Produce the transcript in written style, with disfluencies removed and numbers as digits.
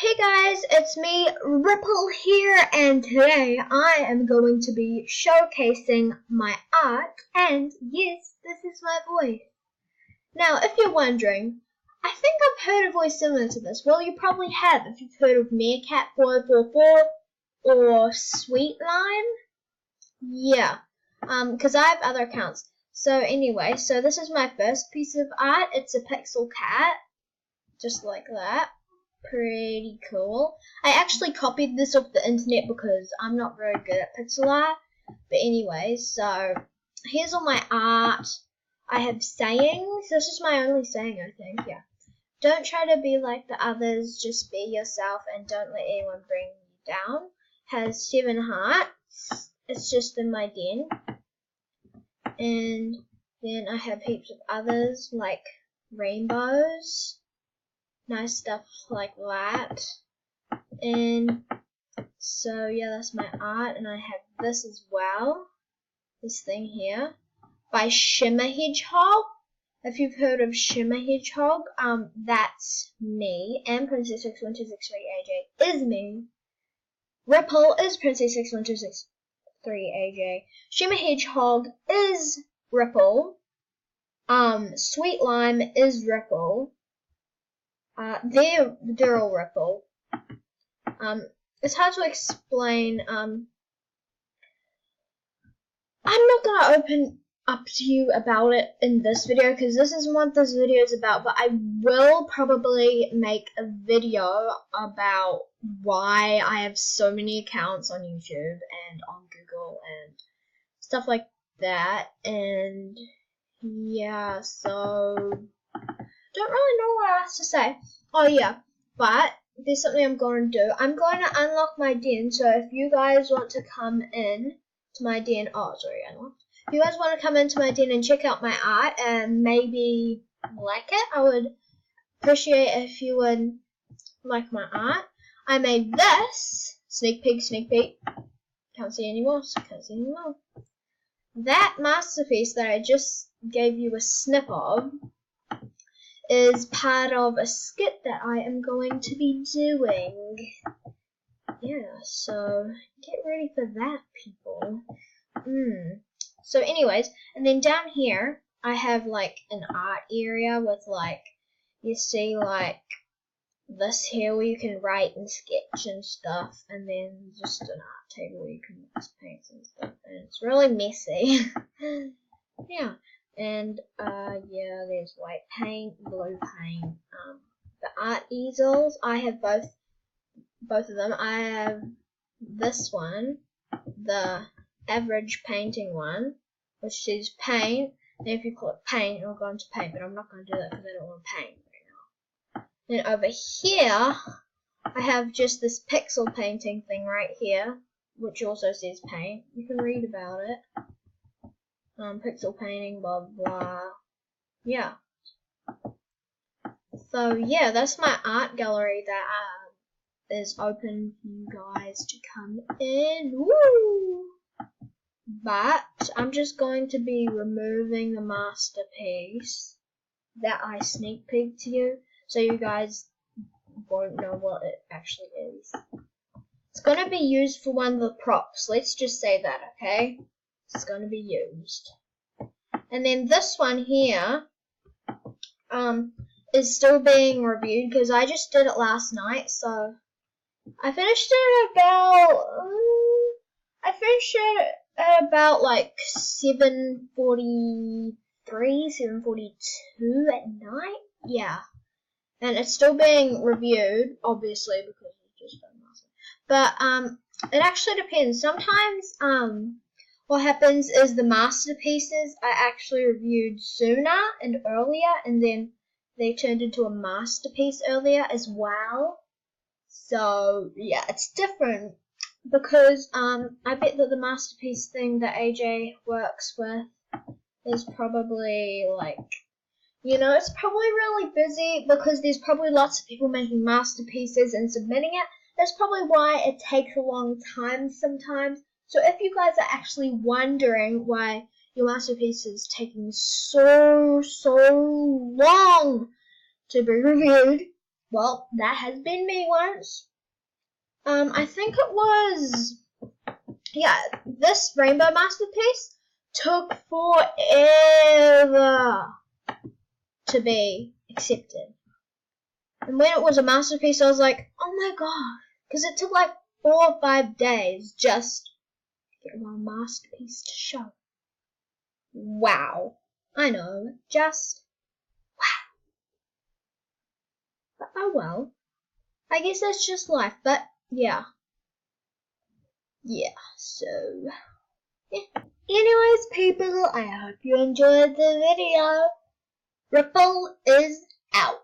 Hey guys, it's me, Ripple here, and today I am going to be showcasing my art, and yes, this is my voice. Now, if you're wondering, I think I've heard a voice similar to this. Well, you probably have if you've heard of Meerkat444 or Sweet Lime. Yeah, because I have other accounts. So anyway, so this is my first piece of art. It's a pixel cat, just like that. Pretty cool. I actually copied this off the internet because I'm not very good at pixel art. But anyway, so here's all my art. I have sayings. This is my only saying, I think. Yeah. Don't try to be like the others. Just be yourself and don't let anyone bring you down. Has 7 hearts. It's just in my den. And then I have heaps of others like rainbows. Nice stuff like that. And so yeah, that's my art, and I have this as well. This thing here by Shimmer Hedgehog. If you've heard of Shimmer Hedgehog, that's me, and Princess X1263AJ is me. Ripple is Princess X1263AJ. Shimmer Hedgehog is Ripple. Sweet Lime is Ripple. They're all Ripple. It's hard to explain. I'm not gonna open up to you about it in this video because this isn't what this video is about, but I will probably make a video about why I have so many accounts on YouTube and on Google and stuff like that. And yeah, so don't really know what else to say. Oh yeah, but there's something I'm going to do. I'm going to unlock my den, so if you guys want to come in to my den, if you guys want to come into my den and check out my art and maybe like it, I would appreciate if you would like my art. I made this, sneak peek, can't see anymore, That masterpiece that I just gave you a snip of is part of a skit that I am going to be doing. Yeah, so get ready for that, people. So anyways, and then down here, I have like an art area with like, you see like this here where you can write and sketch and stuff, and then just an art table where you can mix paints and stuff, and it's really messy. Yeah. And yeah, there's white paint, blue paint. The art easels, I have both of them. I have this one, the average painting one, which says paint. And if you click paint, it'll go into paint, but I'm not going to do that because I don't want to paint right now. Then over here, I have just this pixel painting thing right here, which also says paint. You can read about it. Pixel painting, blah blah. Yeah. So yeah, that's my art gallery that is open for you guys to come in. Woo! But I'm just going to be removing the masterpiece that I sneak peeked to you, so you guys won't know what it actually is. It's gonna be used for one of the props. Let's just say that, okay? It's going to be used. And then this one here is still being reviewed because I just did it last night, so I finished it at about like 7:43, 7:42 at night. Yeah. And it's still being reviewed, obviously, because it's just done last night. But it actually depends. Sometimes what happens is the masterpieces are actually reviewed sooner and earlier, and then they turned into a masterpiece earlier as well. So yeah, it's different because I bet that the masterpiece thing that AJ works with is probably like, it's probably really busy because there's probably lots of people making masterpieces and submitting it. That's probably why it takes a long time sometimes. So if you guys are actually wondering why your masterpiece is taking so long to be reviewed, well, that has been me once. I think it was, yeah, this rainbow masterpiece took forever to be accepted. And when it was a masterpiece, I was like, oh my god, because it took like 4 or 5 days just to get my masterpiece to show. Wow. I know, just wow. But oh well. I guess that's just life, but yeah. Yeah, so yeah. Anyways, people, I hope you enjoyed the video. Ripple is out.